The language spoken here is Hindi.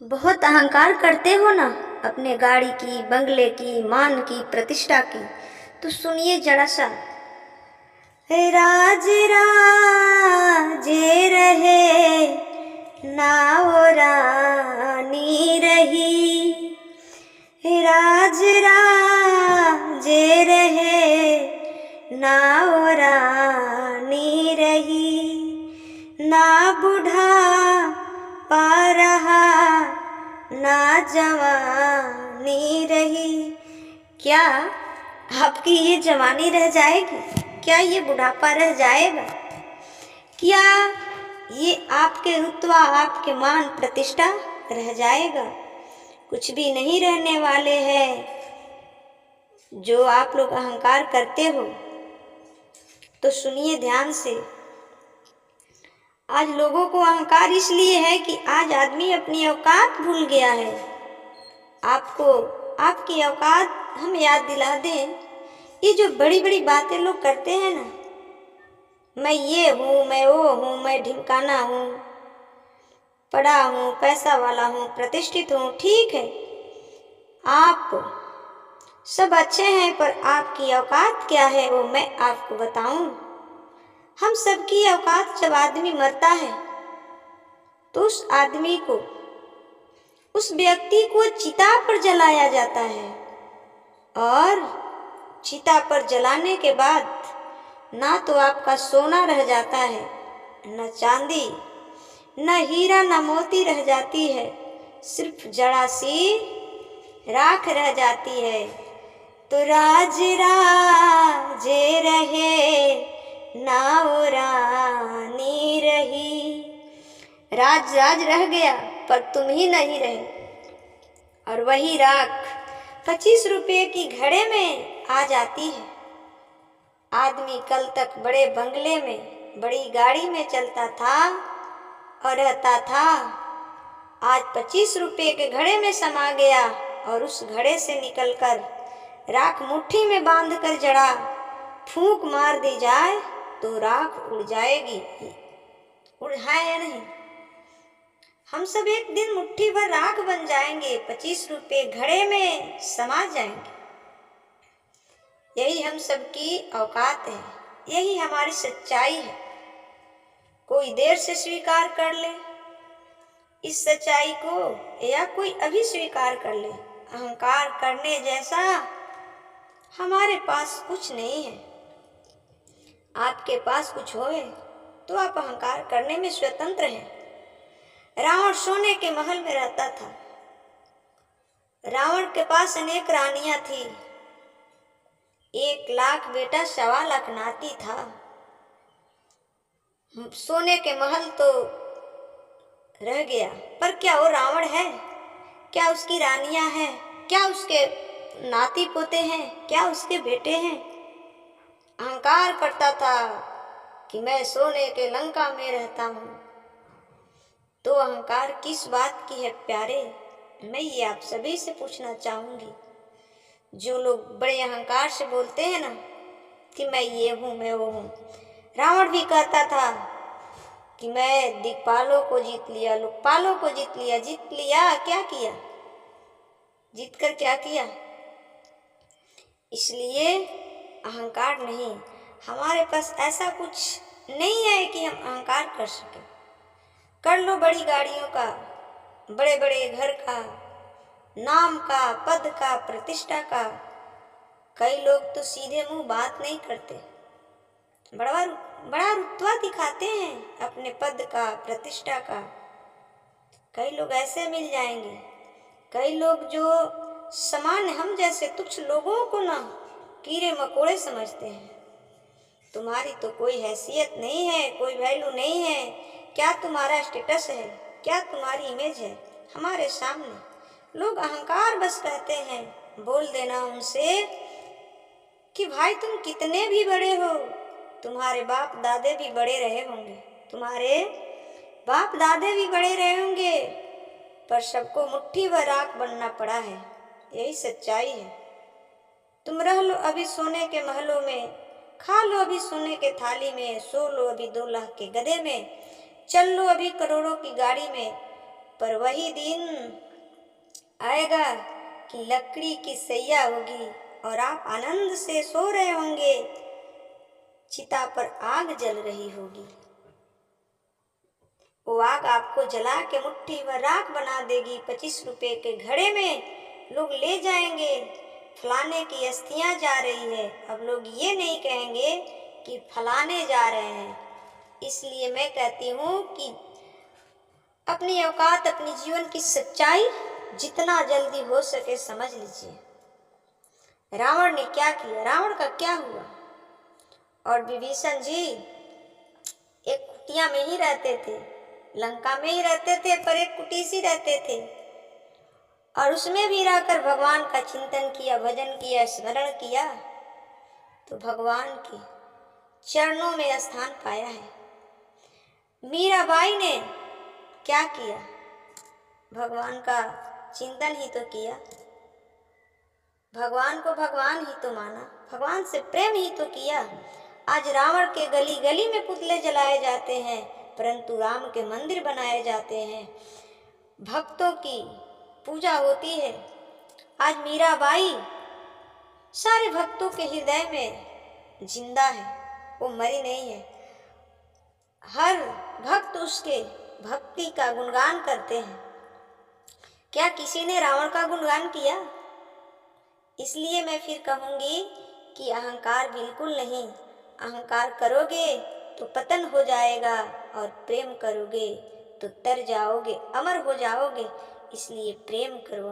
बहुत अहंकार करते हो ना अपने गाड़ी की, बंगले की, मान की, प्रतिष्ठा की। तो सुनिए जरा सा। राज राजे रहे नाव रानी रही, राज राजे रहे नाव रानी रही, ना बूढ़ा पा रहा ना जवानी रही। क्या आपकी ये जवानी रह जाएगी? क्या ये बुढ़ापा रह जाएगा? क्या ये आपके रुतबा, आपके मान प्रतिष्ठा रह जाएगा? कुछ भी नहीं रहने वाले हैं। जो आप लोग अहंकार करते हो तो सुनिए ध्यान से। आज लोगों को अहंकार इसलिए है कि आज आदमी अपनी औकात भूल गया है। आपको आपकी औकात हम याद दिला दें। ये जो बड़ी बड़ी बातें लोग करते हैं ना, मैं ये हूँ, मैं वो हूँ, मैं ढिमकाना हूँ, पढ़ा हूँ, पैसा वाला हूँ, प्रतिष्ठित हूँ। ठीक है, आप सब अच्छे हैं, पर आपकी औकात क्या है वो मैं आपको बताऊं। हम सबकी औकात, जब आदमी मरता है तो उस आदमी को, उस व्यक्ति को चिता पर जलाया जाता है। और चिता पर जलाने के बाद ना तो आपका सोना रह जाता है, न चांदी, न हीरा, न मोती रह जाती है, सिर्फ जड़ा सी राख रह जाती है। तो राज राजे रहे नाव रानी रही। राज राज रह गया पर तुम ही नहीं रहे। और वही राख 25 रुपये की घड़े में आ जाती है। आदमी कल तक बड़े बंगले में, बड़ी गाड़ी में चलता था और रहता था, आज 25 रुपये के घड़े में समा गया। और उस घड़े से निकलकर राख मुट्ठी में बांधकर जड़ा फूंक मार दी जाए तो राख उड़ जाएगी। उड़ है या नहीं? हम सब एक दिन मुट्ठी भर राख बन जाएंगे, 25 रुपये घड़े में समा जाएंगे। यही हम सबकी औकात है, यही हमारी सच्चाई है। कोई देर से स्वीकार कर ले इस सच्चाई को, या कोई अभी स्वीकार कर ले। अहंकार करने जैसा हमारे पास कुछ नहीं है। आपके पास कुछ होए तो आप अहंकार करने में स्वतंत्र हैं। रावण सोने के महल में रहता था। रावण के पास अनेक रानियां थी। 1 लाख बेटा, 1.25 लाख नाती था। सोने के महल तो रह गया, पर क्या वो रावण है? क्या उसकी रानियां हैं? क्या उसके नाती पोते हैं? क्या उसके बेटे हैं? अहंकार करता था कि मैं सोने के लंका में रहता हूं। तो अहंकार किस बात की है प्यारे? मैं ये आप सभी से पूछना चाहूंगी। जो लोग बड़े अहंकार से बोलते हैं ना कि मैं ये हूं, मैं वो हूं। रावण भी कहता था कि मैं दिक्पालों को जीत लिया, लोकपालों को जीत लिया। जीत लिया, क्या किया? जीत कर क्या किया? इसलिए अहंकार नहीं, हमारे पास ऐसा कुछ नहीं है कि हम अहंकार कर सके। कर लो बड़ी गाड़ियों का, बड़े बड़े घर का, नाम का, पद का, प्रतिष्ठा का। कई लोग तो सीधे मुंह बात नहीं करते, बड़ा बड़ा रुतबा दिखाते हैं अपने पद का, प्रतिष्ठा का। कई लोग ऐसे मिल जाएंगे। कई लोग जो सामान्य हम जैसे तुच्छ लोगों को ना कीड़े मकोड़े समझते हैं। तुम्हारी तो कोई हैसियत नहीं है, कोई वैल्यू नहीं है। क्या तुम्हारा स्टेटस है? क्या तुम्हारी इमेज है हमारे सामने? लोग अहंकार बस कहते हैं। बोल देना उनसे कि भाई तुम कितने भी बड़े हो, तुम्हारे बाप दादे भी बड़े रहे होंगे, तुम्हारे बाप दादे भी बड़े रहे होंगे, पर सबको मुट्ठी भर राख बनना पड़ा है। यही सच्चाई है। तुम रह लो अभी सोने के महलों में, खा लो अभी सोने के थाली में, सो लो अभी 2 लाख के गधे में, चल लो अभी करोड़ों की गाड़ी में, पर वही दिन आएगा कि लकड़ी की सैया होगी और आप आनंद से सो रहे होंगे, चिता पर आग जल रही होगी। वो आग आपको जला के मुट्ठी भर राख बना देगी। 25 रुपए के घड़े में लोग ले जाएंगे, फलाने की अस्थियां जा रही है। अब लोग ये नहीं कहेंगे कि फलाने जा रहे हैं। इसलिए मैं कहती हूँ कि अपनी औकात, अपनी जीवन की सच्चाई जितना जल्दी हो सके समझ लीजिए। रावण ने क्या किया, रावण का क्या हुआ। और विभीषण जी एक कुटिया में ही रहते थे, लंका में ही रहते थे, पर एक कुटी सी रहते थे और उसमें भी रहकर भगवान का चिंतन किया, भजन किया, स्मरण किया तो भगवान के चरणों में स्थान पाया है। मीराबाई ने क्या किया, भगवान का चिंतन ही तो किया, भगवान को भगवान ही तो माना, भगवान से प्रेम ही तो किया। आज रावण के गली गली में पुतले जलाए जाते हैं, परंतु राम के मंदिर बनाए जाते हैं, भक्तों की पूजा होती है। आज मीराबाई सारे भक्तों के हृदय में जिंदा है, वो मरी नहीं है। हर भक्त उसके भक्ति का गुणगान करते हैं। क्या किसी ने रावण का गुणगान किया? इसलिए मैं फिर कहूंगी कि अहंकार बिल्कुल नहीं। अहंकार करोगे तो पतन हो जाएगा और प्रेम करोगे तो तर जाओगे, अमर हो जाओगे। इसलिए प्रेम करो।